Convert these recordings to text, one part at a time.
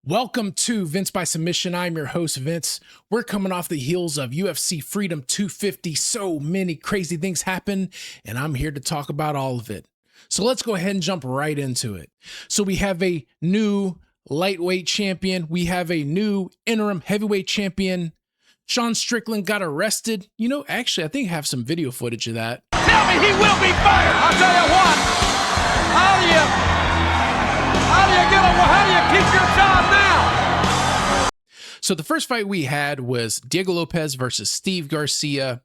Welcome to Vince by Submission. I'm your host, Vince. We're coming off the heels of UFC Freedom 250. So many crazy things happen, and I'm here to talk about all of it. So let's go ahead and jump right into it. So we have a new lightweight champion. We have a new interim heavyweight champion. Sean Strickland got arrested. Actually, I think I have some video footage of that. Tell me he will be fired. I'll tell you what. How do you keep your job now? So the first fight we had was Diego Lopez versus Steve Garcia.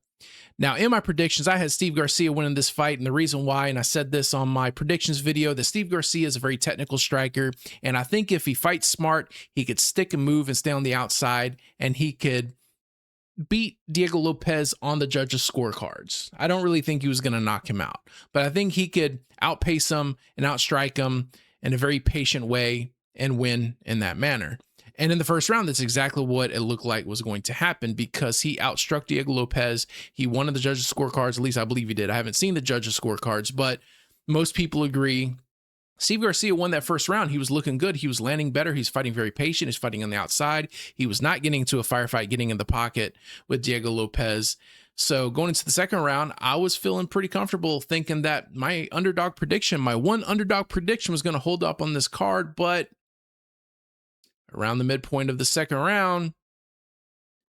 Now, in my predictions, I had Steve Garcia winning this fight, and the reason why, and I said this on my predictions video, that Steve Garcia is a very technical striker, and I think if he fights smart, he could stick and move and stay on the outside, and he could beat Diego Lopez on the judges' scorecards. I don't really think he was going to knock him out, but I think he could outpace him and outstrike him in a very patient way and win in that manner. And in the first round, that's exactly what it looked like was going to happen because he outstruck Diego Lopez. He won on the judges' scorecards. At least I believe he did. I haven't seen the judges' scorecards, but most people agree. Steve Garcia won that first round. He was looking good. He was landing better. He's fighting very patient. He's fighting on the outside. He was not getting into a firefight, getting in the pocket with Diego Lopez. So going into the second round, I was feeling pretty comfortable thinking that my one underdog prediction was going to hold up on this card, but around the midpoint of the second round,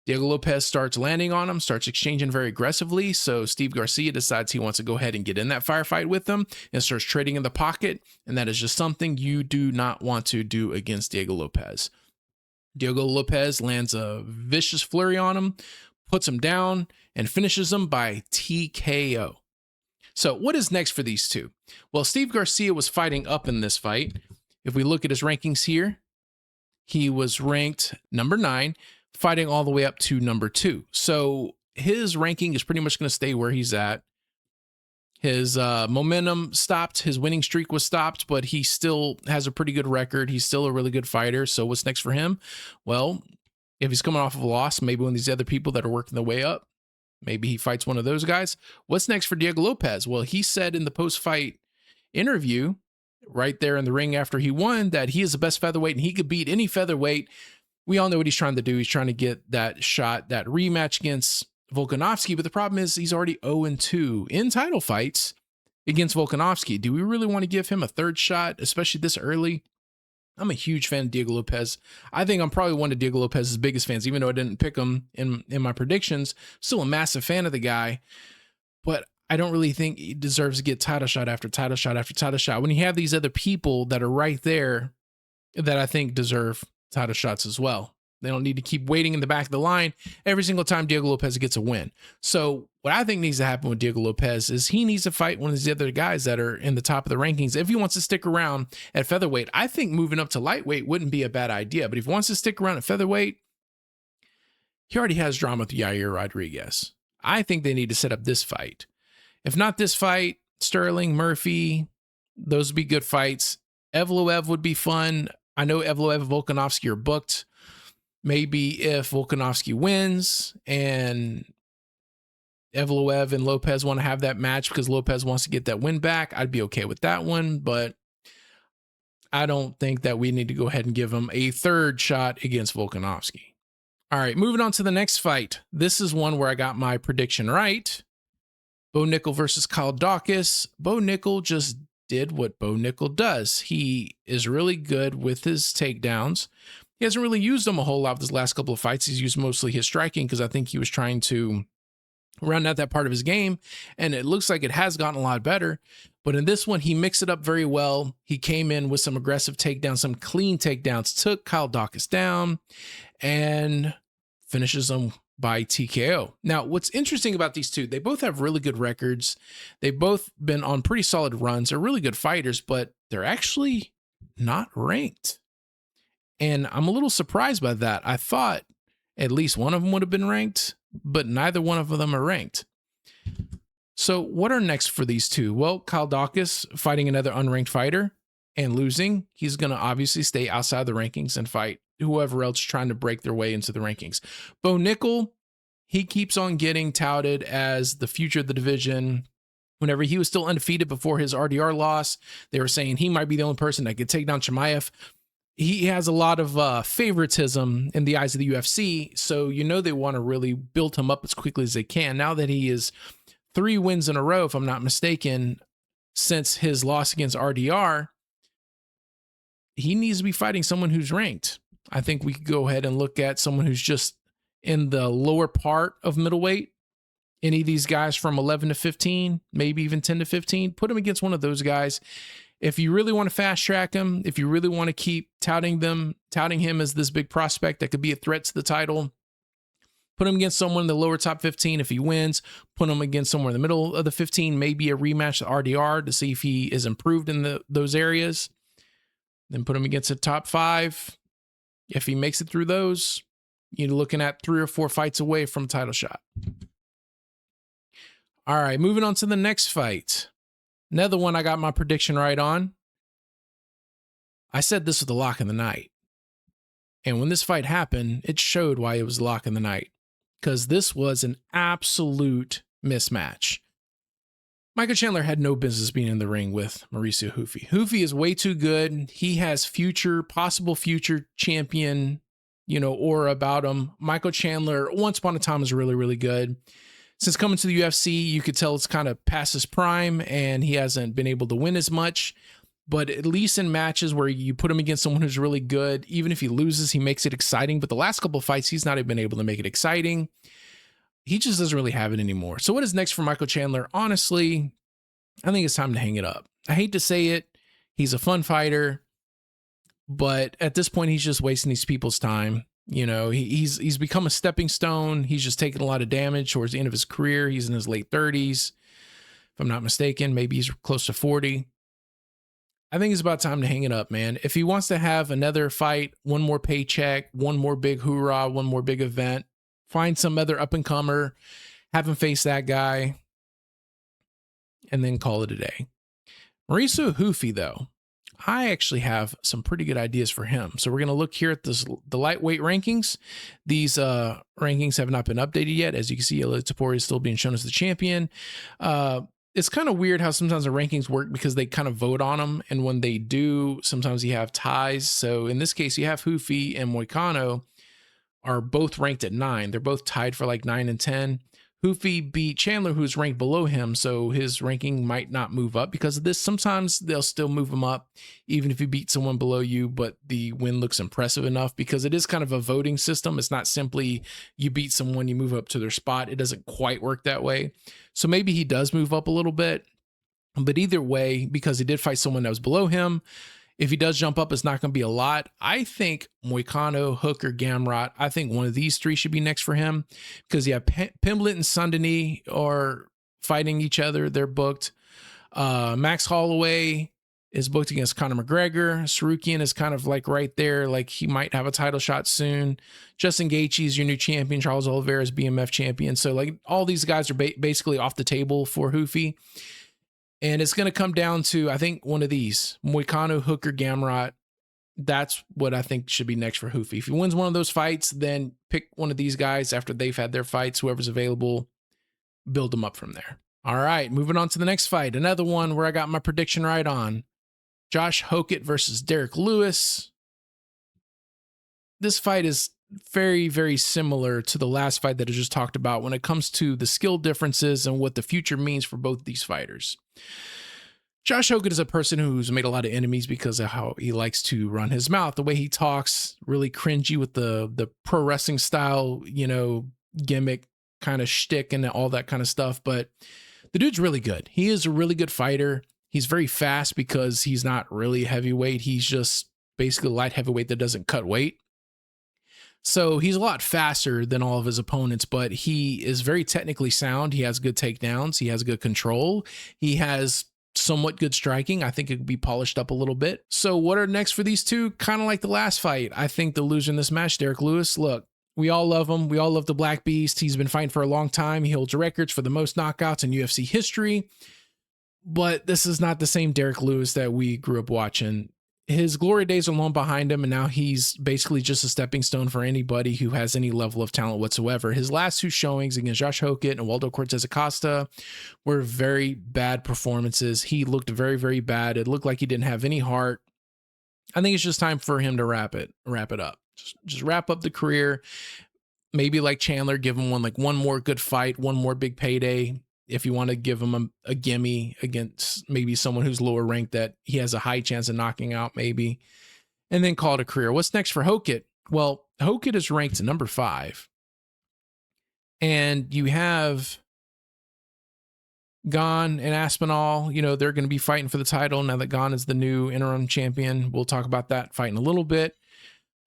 Diego Lopez starts landing on him, starts exchanging very aggressively. So Steve Garcia decides he wants to go ahead and get in that firefight with him and starts trading in the pocket. And that is just something you do not want to do against Diego Lopez. Diego Lopez lands a vicious flurry on him, puts him down, and finishes him by TKO. So what is next for these two? Well, Steve Garcia was fighting up in this fight. If we look at his rankings here, he was ranked number 9, fighting all the way up to number 2. So his ranking is pretty much going to stay where he's at. His momentum stopped. His winning streak was stopped, but he still has a pretty good record. He's still a really good fighter. So what's next for him? Well, if he's coming off of a loss, maybe one of these other people that are working their way up, maybe he fights one of those guys. What's next for Diego Lopez? Well, he said in the post-fight interview right there in the ring after he won that he is the best featherweight and he could beat any featherweight. We all know what he's trying to do. He's trying to get that shot, that rematch against Volkanovski. But the problem is he's already 0-2 in title fights against Volkanovski. Do we really want to give him a third shot, especially this early? I'm a huge fan of Diego Lopez. I think I'm probably one of Diego Lopez's biggest fans, even though I didn't pick him in my predictions. Still a massive fan of the guy, but I don't really think he deserves to get title shot after title shot after title shot when you have these other people that are right there that I think deserve title shots as well. They don't need to keep waiting in the back of the line every single time Diego Lopez gets a win. So what I think needs to happen with Diego Lopez is he needs to fight one of these other guys that are in the top of the rankings. If he wants to stick around at featherweight, I think moving up to lightweight wouldn't be a bad idea. But if he wants to stick around at featherweight, he already has drama with Yair Rodriguez. I think they need to set up this fight. If not this fight, Sterling, Murphy, those would be good fights. Evloev would be fun. I know Evloev and Volkanovski are booked. Maybe if Volkanovski wins and Evloev and Lopez want to have that match because Lopez wants to get that win back, I'd be okay with that one. But I don't think that we need to go ahead and give him a third shot against Volkanovski. All right, moving on to the next fight. This is one where I got my prediction right. Bo Nickel versus Kyle Dawkins. Bo Nickel just did what Bo Nickel does. He is really good with his takedowns. He hasn't really used them a whole lot this last couple of fights. He's used mostly his striking because I think he was trying to round out that part of his game, and it looks like it has gotten a lot better. But in this one, he mixed it up very well. He came in with some aggressive takedowns, some clean takedowns, took Kyle Dawkins down, and finishes him by TKO. Now, what's interesting about these two, they both have really good records. They've both been on pretty solid runs. They're really good fighters, but they're actually not ranked. And I'm a little surprised by that. I thought at least one of them would have been ranked, but neither one of them are ranked. So what are next for these two? Well, Kyle Dawkins fighting another unranked fighter and losing. He's going to obviously stay outside the rankings and fight whoever else is trying to break their way into the rankings. Bo Nickel, he keeps on getting touted as the future of the division. Whenever he was still undefeated before his RDR loss, they were saying he might be the only person that could take down Chimaev. he has a lot of favoritism in the eyes of the UFC. So, they want to really build him up as quickly as they can. Now that he is 3 wins in a row, if I'm not mistaken, since his loss against RDR, he needs to be fighting someone who's ranked. I think we could go ahead and look at someone who's just in the lower part of middleweight. Any of these guys from 11 to 15, maybe even 10 to 15, put him against one of those guys. If you really want to fast track him, if you really want to keep touting him as this big prospect that could be a threat to the title, put him against someone in the lower top 15. If he wins, put him against somewhere in the middle of the 15, maybe a rematch to RDR to see if he is improved in those areas. Then put him against a top 5. If he makes it through those, you're looking at 3 or 4 fights away from a title shot. All right, moving on to the next fight. Another one I got my prediction right on. I said this was the lock of the night. And when this fight happened, it showed why it was the lock of the night. Because this was an absolute mismatch. Michael Chandler had no business being in the ring with Mauricio Hufi. Hufi is way too good. He has possible future champion, aura about him. Michael Chandler, once upon a time, was really, really good. Since coming to the UFC, you could tell it's kind of past his prime and he hasn't been able to win as much. But at least in matches where you put him against someone who's really good, even if he loses, he makes it exciting. But the last couple of fights, he's not even been able to make it exciting. He just doesn't really have it anymore. So what is next for Michael Chandler? Honestly, I think it's time to hang it up. I hate to say it. He's a fun fighter. But at this point, he's just wasting these people's time. He's become a stepping stone. He's just taken a lot of damage towards the end of his career. He's in his late 30s. If I'm not mistaken, maybe he's close to 40. I think it's about time to hang it up, man. If he wants to have another fight, one more paycheck, one more big hoorah, one more big event, find some other up-and-comer, have him face that guy, and then call it a day. Mauricio Hufi, though, I actually have some pretty good ideas for him. So we're going to look here at the lightweight rankings. These rankings have not been updated yet. As you can see, Ilia Topuria is still being shown as the champion. It's kind of weird how sometimes the rankings work because they kind of vote on them. And when they do, sometimes you have ties. So in this case, you have Hufi and Moicano are both ranked at 9. They're both tied for like 9 and 10. Hufi beat Chandler, who's ranked below him, so his ranking might not move up because of this. Sometimes they'll still move him up, even if you beat someone below you, but the win looks impressive enough because it is kind of a voting system. It's not simply you beat someone, you move up to their spot. It doesn't quite work that way. So maybe he does move up a little bit, but either way, because he did fight someone that was below him, if he does jump up, it's not going to be a lot. I think Moicano, Hooker, Gamrot, I think one of these 3 should be next for him because you have Pimblett and Saint-Denis are fighting each other. They're booked. Max Holloway is booked against Conor McGregor. Sarukian is kind of like right there. Like he might have a title shot soon. Justin Gaethje is your new champion. Charles Oliveira is BMF champion. So like all these guys are basically off the table for Hufi. And it's going to come down to, I think, one of these. Moicano, Hooker, Gamrot. That's what I think should be next for Hufi. If he wins one of those fights, then pick one of these guys after they've had their fights, whoever's available, build them up from there. All right, moving on to the next fight. Another one where I got my prediction right on. Josh Hokett versus Derek Lewis. This fight is very, very similar to the last fight that I just talked about when it comes to the skill differences and what the future means for both these fighters. Josh Hokett is a person who's made a lot of enemies because of how he likes to run his mouth. The way he talks, really cringy with the pro wrestling style, gimmick kind of shtick and all that kind of stuff. But the dude's really good. He is a really good fighter. He's very fast because he's not really heavyweight. He's just basically light heavyweight that doesn't cut weight. So he's a lot faster than all of his opponents, but he is very technically sound. He has good takedowns. He has good control. He has somewhat good striking. I think it could be polished up a little bit. So what are next for these two? Kind of like the last fight. I think the loser in this match, Derek Lewis, look, we all love him. We all love the Black Beast. He's been fighting for a long time. He holds records for the most knockouts in UFC history. But this is not the same Derek Lewis that we grew up watching. His glory days are long behind him, and now he's basically just a stepping stone for anybody who has any level of talent whatsoever. His last 2 showings against Josh Hokett and Waldo Cortez Acosta were very bad performances. He looked very, very bad. It looked like he didn't have any heart. I think it's just time for him to wrap it up. Just wrap up the career. Maybe like Chandler, give him one more good fight, one more big payday. If you want to give him a gimme against maybe someone who's lower ranked that he has a high chance of knocking out, maybe, and then call it a career. What's next for Hokit? Well, Hokit is ranked number 5. And you have Gon and Aspinall, they're going to be fighting for the title now that Gon is the new interim champion. We'll talk about that fight in a little bit.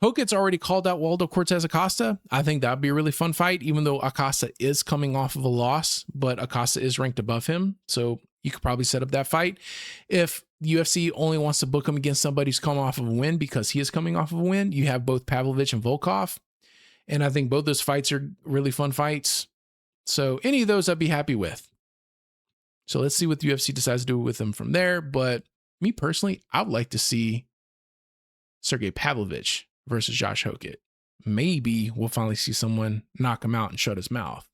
Hokit's already called out Waldo Cortez Acosta. I think that'd be a really fun fight, even though Acosta is coming off of a loss, but Acosta is ranked above him. So you could probably set up that fight. If UFC only wants to book him against somebody who's come off of a win because he is coming off of a win, you have both Pavlovich and Volkov. And I think both those fights are really fun fights. So any of those I'd be happy with. So let's see what the UFC decides to do with them from there. But me personally, I would like to see Sergey Pavlovich versus Josh Hokit. Maybe we'll finally see someone knock him out and shut his mouth.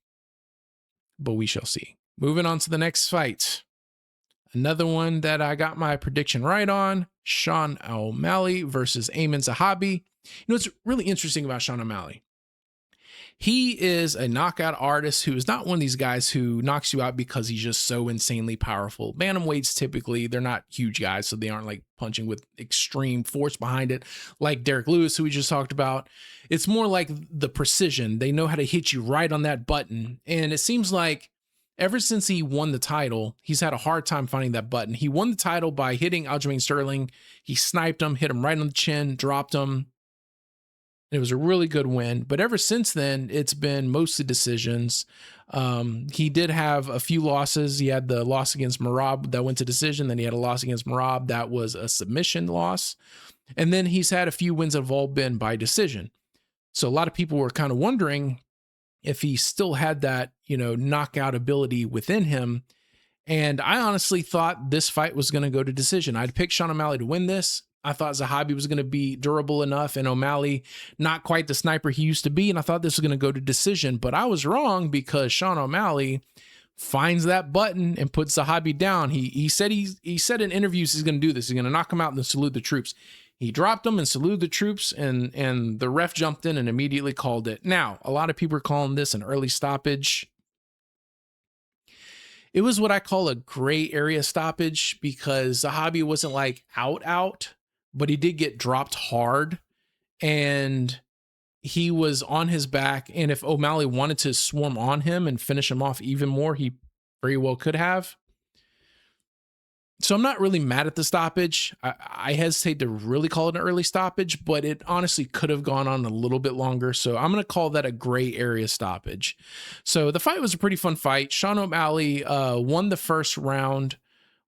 But we shall see. Moving on to the next fight. Another one that I got my prediction right on. Sean O'Malley versus Amin Zahabi. What's really interesting about Sean O'Malley? He is a knockout artist who is not one of these guys who knocks you out because he's just so insanely powerful. Bantamweights, typically, they're not huge guys, so they aren't like punching with extreme force behind it, like Derek Lewis, who we just talked about. It's more like the precision. They know how to hit you right on that button. And it seems like ever since he won the title, he's had a hard time finding that button. He won the title by hitting Aljamain Sterling. He sniped him, hit him right on the chin, dropped him. It was a really good win, but ever since then, it's been mostly decisions. He did have a few losses. He had the loss against Merab that went to decision. Then he had a loss against Merab that was a submission loss. And then he's had a few wins that have all been by decision. So a lot of people were kind of wondering if he still had that, knockout ability within him. And I honestly thought this fight was going to go to decision. I'd picked Sean O'Malley to win this. I thought Zahabi was going to be durable enough and O'Malley not quite the sniper he used to be. And I thought this was going to go to decision, but I was wrong because Sean O'Malley finds that button and puts Zahabi down. He said in interviews he's going to do this. He's going to knock him out and then salute the troops. He dropped him and saluted the troops, and the ref jumped in and immediately called it. Now, a lot of people are calling this an early stoppage. It was what I call a gray area stoppage because Zahabi wasn't like out, but he did get dropped hard and he was on his back. And if O'Malley wanted to swarm on him and finish him off even more, he very well could have. So I'm not really mad at the stoppage. I hesitate to really call it an early stoppage, but it honestly could have gone on a little bit longer. So I'm going to call that a gray area stoppage. So the fight was a pretty fun fight. Sean O'Malley won the first round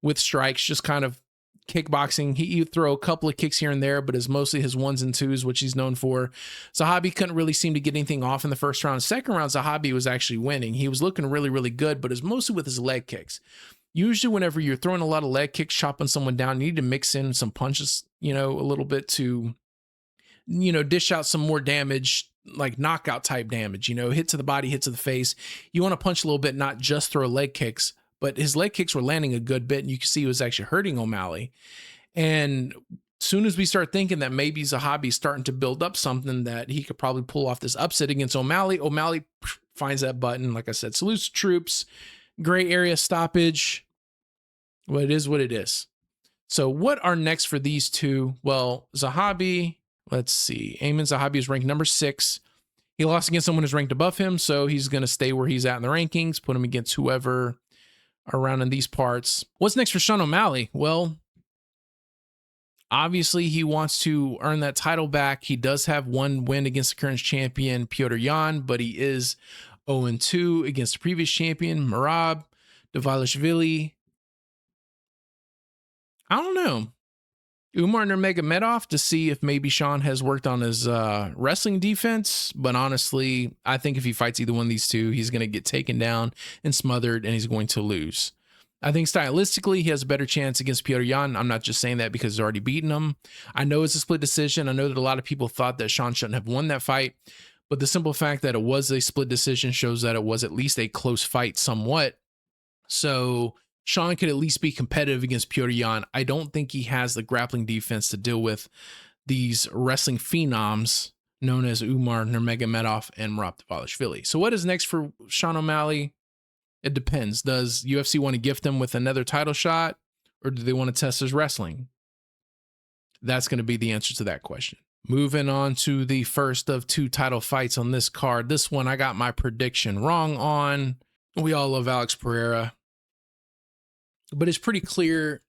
with strikes, just kind of kickboxing. He would throw a couple of kicks here and there, but it's mostly his ones and twos, which he's known for. Zahabi couldn't really seem to get anything off in the first round. Second round, Zahabi was actually winning. He was looking really, really good, but it's mostly with his leg kicks. Usually whenever you're throwing a lot of leg kicks, chopping someone down, you need to mix in some punches, a little bit to, dish out some more damage, like knockout type damage, hit to the body, hit to the face. You want to punch a little bit, not just throw leg kicks. But his leg kicks were landing a good bit, and you can see he was actually hurting O'Malley. And as soon as we start thinking that maybe Zahabi's starting to build up something that he could probably pull off this upset against O'Malley, O'Malley finds that button. Like I said, salutes troops, gray area stoppage. Well, it is what it is. So what are next for these two? Well, Zahabi, let's see. Amin Zahabi is ranked number 6. He lost against someone who's ranked above him, so he's going to stay where he's at in the rankings, put him against whoever around in these parts. What's next for Sean O'Malley? Well, obviously he wants to earn that title back. He does have one win against the current champion, Piotr Yan, but he is 0-2 against the previous champion, Merab Dvalishvili. I don't know. Umar Nurmagomedov to see if maybe Sean has worked on his wrestling defense. But honestly, I think if he fights either one of these two, he's going to get taken down and smothered and he's going to lose. I think stylistically, he has a better chance against Piotr Yan. I'm not just saying that because he's already beaten him. I know it's a split decision. I know that a lot of people thought that Sean shouldn't have won that fight. But the simple fact that it was a split decision shows that it was at least a close fight somewhat. So Sean could at least be competitive against Petr Yan. I don't think he has the grappling defense to deal with these wrestling phenoms known as Umar Nurmagomedov and Merab Dvalishvili. So what is next for Sean O'Malley? It depends. Does UFC want to gift him with another title shot, or do they want to test his wrestling? That's going to be the answer to that question. Moving on to the first of 2 title fights on this card. This one I got my prediction wrong on. We all love Alex Pereira, but it's pretty clear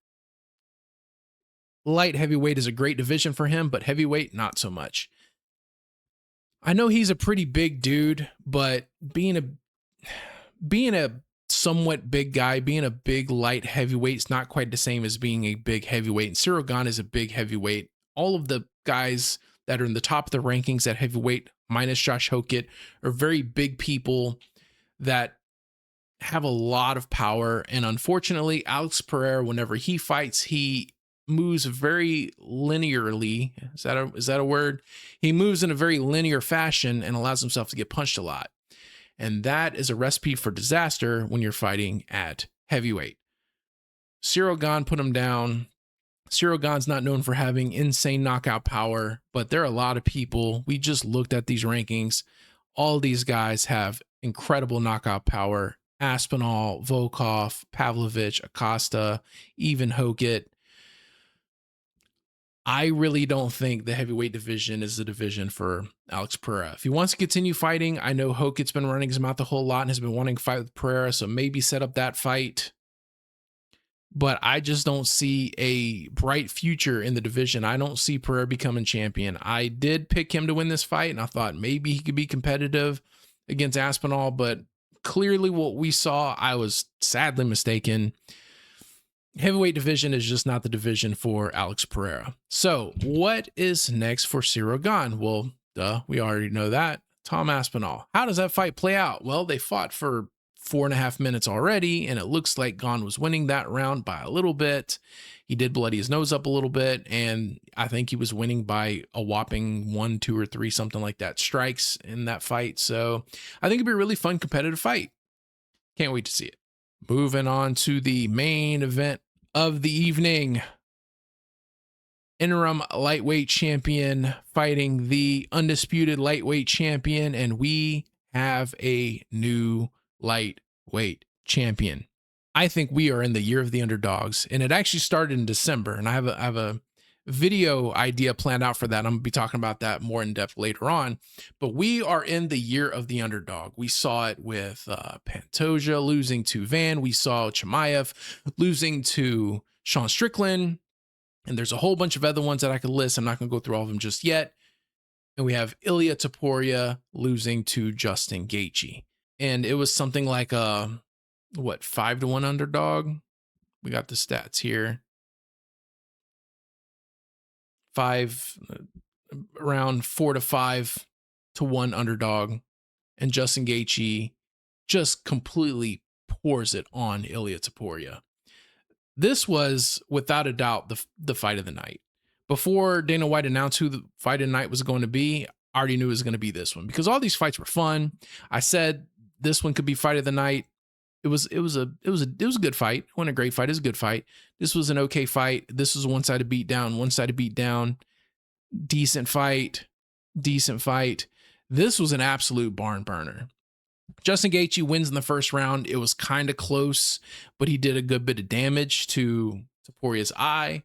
light heavyweight is a great division for him, but heavyweight, not so much. I know he's a pretty big dude, but being a somewhat big guy, being a big light heavyweight is not quite the same as being a big heavyweight. And Ciryl Gane is a big heavyweight. All of the guys that are in the top of the rankings at heavyweight, minus Josh Hokett, are very big people that have a lot of power. And unfortunately, Alex Pereira, whenever he fights, he moves very linearly. Is that a word? He moves in a very linear fashion and allows himself to get punched a lot. And that is a recipe for disaster when you're fighting at heavyweight. Ciryl Gane put him down. Ciryl Gane's not known for having insane knockout power, but there are a lot of people. We just looked at these rankings. All these guys have incredible knockout power. Aspinall, Volkov, Pavlovich, Acosta, even Hokett. I really don't think the heavyweight division is the division for Alex Pereira. If he wants to continue fighting, I know Hokett's been running his mouth a whole lot and has been wanting to fight with Pereira, so maybe set up that fight. But I just don't see a bright future in the division. I don't see Pereira becoming champion. I did pick him to win this fight, and I thought maybe he could be competitive against Aspinall, but clearly what we saw, I was sadly mistaken. Heavyweight division is just not the division for Alex Pereira. So what is next for Ciryl Gane? Well, we already know that. Tom Aspinall. How does that fight play out? Well, they fought for 4.5 minutes already, and it looks like Gane was winning that round by a little bit. He did bloody his nose up a little bit, and I think he was winning by a whopping 1, 2, or 3, something like that, strikes in that fight. So I think it'd be a really fun, competitive fight. Can't wait to see it. Moving on to the main event of the evening. Interim lightweight champion fighting the undisputed lightweight champion, and we have a new lightweight champion. I think we are in the year of the underdogs, and it actually started in December, and I have a video idea planned out for that. I'm gonna be talking about that more in depth later on, but we are in the year of the underdog. We saw it with Pantoja losing to Van. We saw Chimaev losing to Sean Strickland, and there's a whole bunch of other ones that I could list. I'm not gonna go through all of them just yet. And we have Ilia Topuria losing to Justin Gaethje, and it was something like 5-1 underdog. We got the stats here. Around 4 to 5 to 1 underdog, and Justin Gaethje just completely pours it on Ilia Topuria. This was without a doubt the fight of the night. Before Dana White announced who the fight of the night was going to be, I already knew it was going to be this one because all these fights were fun. I said this one could be fight of the night. It was a good fight. It wasn't a great fight. It was a good fight. This was an okay fight. This was a one-sided beatdown. Decent fight. This was an absolute barn burner. Justin Gaethje wins in the first round. It was kind of close, but he did a good bit of damage to Topuria's eye.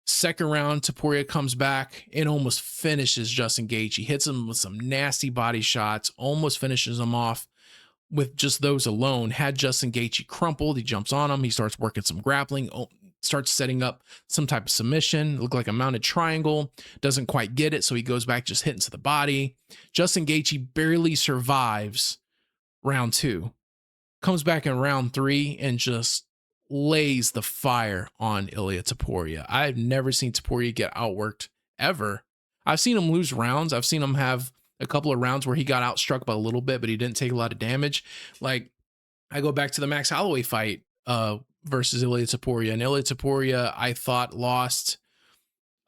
Second round, Topuria comes back and almost finishes Justin Gaethje. Hits him with some nasty body shots, almost finishes him off with just those alone. Had Justin Gaethje crumpled, he jumps on him. He starts working some grappling, starts setting up some type of submission. Looked like a mounted triangle. Doesn't quite get it, so he goes back, just hitting to the body. Justin Gaethje barely survives round 2. Comes back in round 3 and just lays the fire on Ilia Topuria. I've never seen Topuria get outworked ever. I've seen him lose rounds. I've seen him have a couple of rounds where he got outstruck by a little bit, but he didn't take a lot of damage. Like, I go back to the Max Holloway fight versus Ilia Topuria, and Ilia Topuria, I thought, lost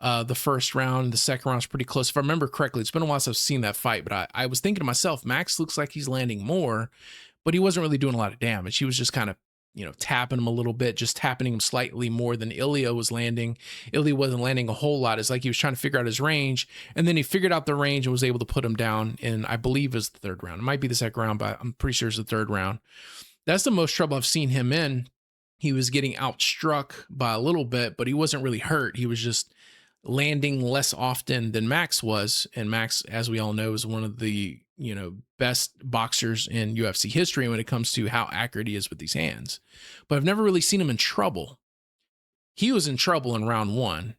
the first round. The second round was pretty close. If I remember correctly, it's been a while since I've seen that fight, but I was thinking to myself, Max looks like he's landing more, but he wasn't really doing a lot of damage. He was just kind of tapping him a little bit, just tapping him slightly more than Ilya was landing. Ilya wasn't landing a whole lot. It's like he was trying to figure out his range, and then he figured out the range and was able to put him down in, I believe, is the third round. It might be the second round, but I'm pretty sure it's the third round. That's the most trouble I've seen him in. He was getting outstruck by a little bit, but he wasn't really hurt. He was just landing less often than Max was. And Max, as we all know, is one of the best boxers in UFC history when it comes to how accurate he is with these hands. But I've never really seen him in trouble. He was in trouble in round one.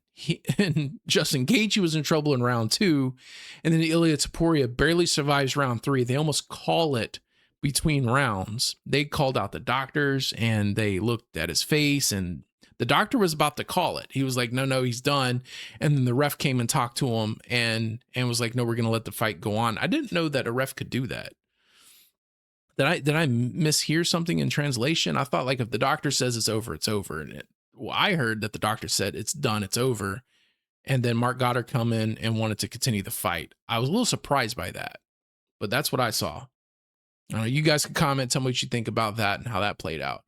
And Justin Gaethje was in trouble in round two. And then Ilia Topuria barely survives round three. They almost call it between rounds. They called out the doctors and they looked at his face, and the doctor was about to call it. He was like, no, he's done. And then the ref came and talked to him and was like, no, we're going to let the fight go on. I didn't know that a ref could do that. Did I mishear something in translation? I thought, like, if the doctor says it's over, it's over. And I heard that the doctor said it's done, it's over. And then Mark Goddard come in and wanted to continue the fight. I was a little surprised by that, but that's what I saw. You guys can comment, tell me what you think about that and how that played out.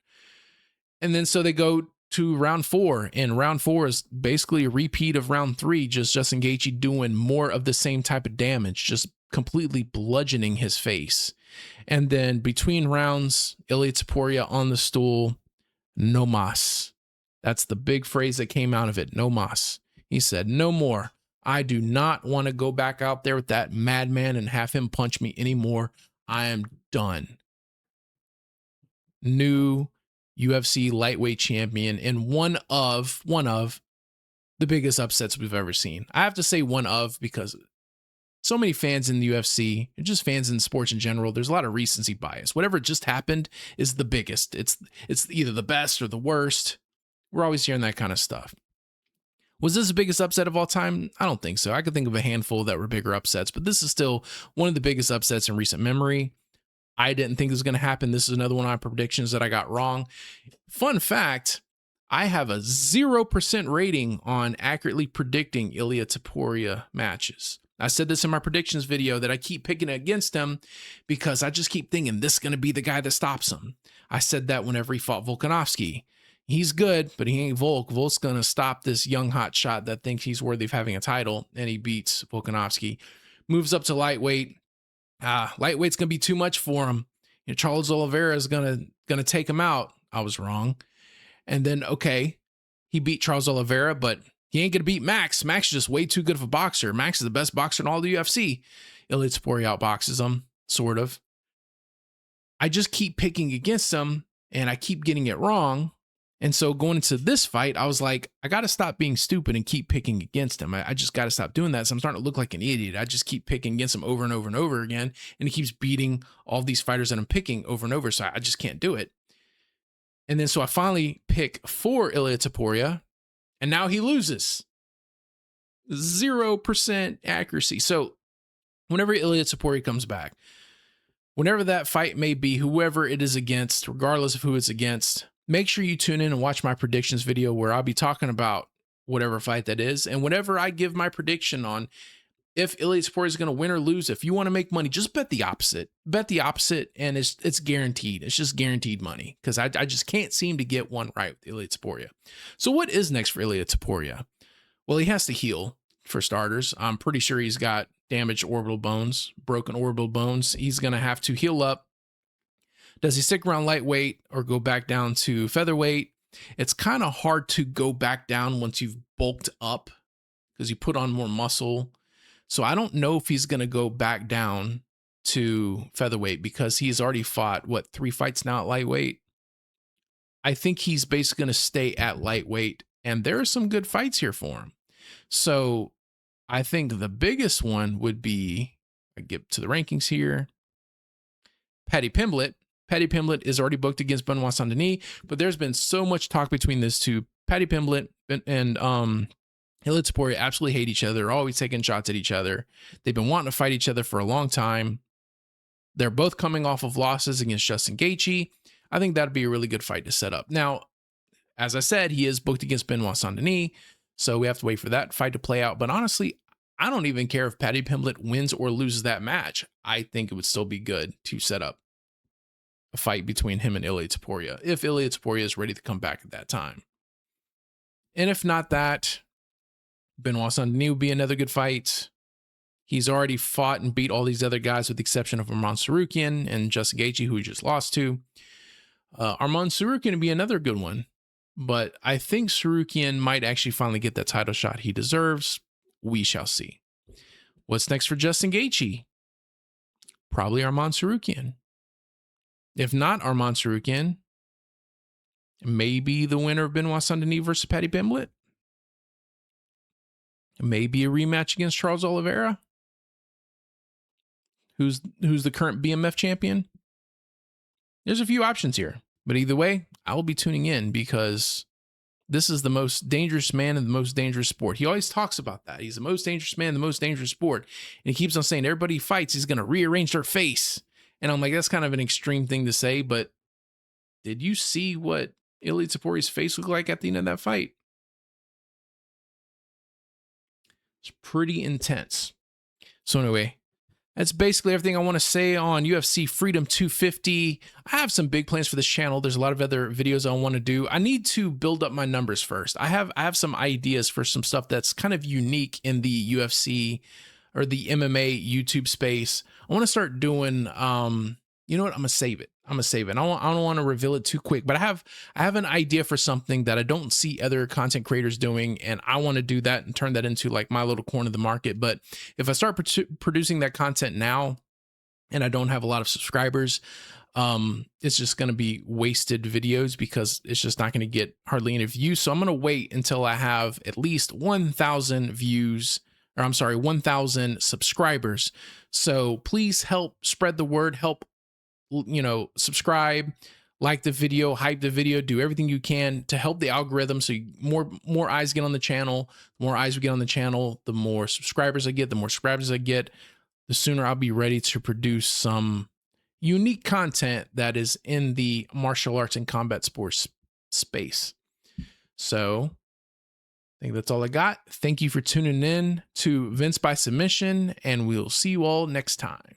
And then so they go to round four, and round four is basically a repeat of round three, just Justin Gaethje doing more of the same type of damage, just completely bludgeoning his face. And then between rounds, Ilia Topuria on the stool, no mas. That's the big phrase that came out of it, no mas. He said, no more. I do not want to go back out there with that madman and have him punch me anymore. I am done. New UFC lightweight champion, and one of the biggest upsets we've ever seen. I have to say one of, because so many fans in the UFC, and just fans in sports in general, there's a lot of recency bias. Whatever just happened is the biggest. It's either the best or the worst. We're always hearing that kind of stuff. Was this the biggest upset of all time? I don't think so. I could think of a handful that were bigger upsets, but this is still one of the biggest upsets in recent memory. I didn't think this was going to happen. This is another one of my predictions that I got wrong. Fun fact, I have a 0% rating on accurately predicting Ilia Topuria matches. I said this in my predictions video that I keep picking against him because I just keep thinking this is going to be the guy that stops him. I said that whenever he fought Volkanovski. He's good, but he ain't Volk. Volk's going to stop this young hot shot that thinks he's worthy of having a title, and he beats Volkanovski. Moves up to lightweight. Lightweight's going to be too much for him. Charles Oliveira is going to take him out. I was wrong. And then, okay, he beat Charles Oliveira, but he ain't going to beat Max. Max is just way too good of a boxer. Max is the best boxer in all the UFC. Ilia Topuria outboxes him, sort of. I just keep picking against him, and I keep getting it wrong. And so going into this fight, I was like, I got to stop being stupid and keep picking against him. I just got to stop doing that. So I'm starting to look like an idiot. I just keep picking against him over and over and over again. And he keeps beating all these fighters that I'm picking over and over. So I just can't do it. And then so I finally pick for Ilia Topuria, and now he loses. 0% accuracy. So whenever Ilia Topuria comes back, whenever that fight may be, whoever it is against, regardless of who it's against, make sure you tune in and watch my predictions video where I'll be talking about whatever fight that is. And whenever I give my prediction on if Ilia Topuria is going to win or lose, if you want to make money, just bet the opposite. Bet the opposite, and it's guaranteed. It's just guaranteed money, because I just can't seem to get one right with Ilia Topuria. So what is next for Ilia Topuria? Well, he has to heal, for starters. I'm pretty sure he's got damaged orbital bones, broken orbital bones. He's going to have to heal up. Does he stick around lightweight or go back down to featherweight? It's kind of hard to go back down once you've bulked up, because you put on more muscle. So I don't know if he's going to go back down to featherweight, because he's already fought, 3 fights now at lightweight? I think he's basically going to stay at lightweight, and there are some good fights here for him. So I think the biggest one would be, I get to the rankings here, Paddy Pimblett. Paddy Pimblett is already booked against Benoit Saint-Denis, but there's been so much talk between these two. Paddy Pimblett and Ilia Topuria absolutely hate each other. They're always taking shots at each other. They've been wanting to fight each other for a long time. They're both coming off of losses against Justin Gaethje. I think that'd be a really good fight to set up. Now, as I said, he is booked against Benoit Saint-Denis, so we have to wait for that fight to play out. But honestly, I don't even care if Paddy Pimblett wins or loses that match. I think it would still be good to set up. a fight between him and Ilia Topuria, if Ilia Topuria is ready to come back at that time. And if not that, Benoit Saint-Denis would be another good fight. He's already fought and beat all these other guys with the exception of Arman Tsarukyan and Justin Gaethje, who he just lost to. Arman Tsarukyan would be another good one. But I think Tsarukyan might actually finally get that title shot he deserves. We shall see. What's next for Justin Gaethje? Probably Arman Tsarukyan. If not Arman Tsarukyan, maybe the winner of Benoit Saint-Denis versus Paddy Pimblett. Maybe a rematch against Charles Oliveira, who's the current BMF champion. There's a few options here, but either way, I will be tuning in because this is the most dangerous man in the most dangerous sport. He always talks about that. He's the most dangerous man in the most dangerous sport. And he keeps on saying everybody he fights, he's going to rearrange their face. And I'm like, that's kind of an extreme thing to say, but did you see what Ilia Topuria's face looked like at the end of that fight? It's pretty intense. So anyway, that's basically everything I want to say on UFC Freedom 250. I have some big plans for this channel. There's a lot of other videos I want to do. I need to build up my numbers first. I have some ideas for some stuff that's kind of unique in the UFC or the MMA YouTube space. I want to start doing, you know what? I'm gonna save it. I don't want to reveal it too quick, but I have an idea for something that I don't see other content creators doing, and I want to do that and turn that into like my little corner of the market. But if I start producing that content now, and I don't have a lot of subscribers, it's just going to be wasted videos because it's just not going to get hardly any views. So I'm going to wait until I have at least 1,000 views, or I'm sorry, 1,000 subscribers. So please help spread the word, help, you know, subscribe, like the video, hype the video, do everything you can to help the algorithm. So more eyes get on the channel. The more eyes we get on the channel, the more subscribers I get, the more subscribers I get, the sooner I'll be ready to produce some unique content that is in the martial arts and combat sports space. So I think that's all I got. Thank you for tuning in to Vince by Submission, and we'll see you all next time.